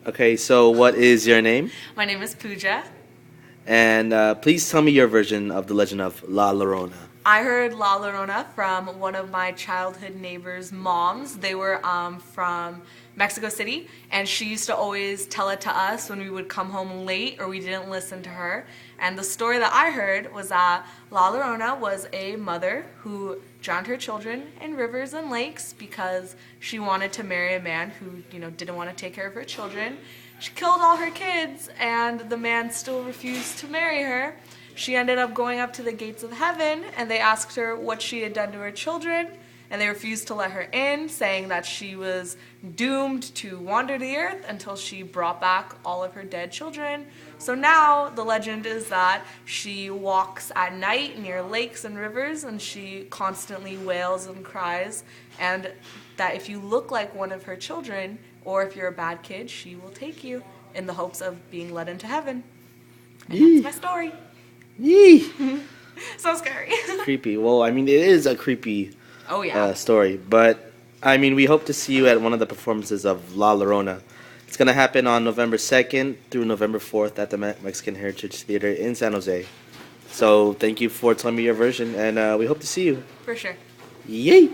Okay, so what is your name? My name is Pooja. And please tell me your version of the legend of La Llorona. I heard La Llorona from one of my childhood neighbors' moms. They were from Mexico City, and she used to always tell it to us when we would come home late or we didn't listen to her. And the story that I heard was that La Llorona was a mother who drowned her children in rivers and lakes because she wanted to marry a man who, didn't want to take care of her children. She killed all her kids, and the man still refused to marry her. She ended up going up to the gates of heaven, and they asked her what she had done to her children, and they refused to let her in, saying that she was doomed to wander the earth until she brought back all of her dead children. So now the legend is that she walks at night near lakes and rivers, and she constantly wails and cries, and that if you look like one of her children, or if you're a bad kid, she will take you in the hopes of being led into heaven. And that's my story. Yee! So scary. Creepy. Well, I mean, it is a creepy Oh yeah. story, but I mean, we hope to see you at one of the performances of La Llorona. It's going to happen on November 2nd through November 4th at the Mexican Heritage Theater in San Jose. So thank you for telling me your version, and we hope to see you. For sure. Yay!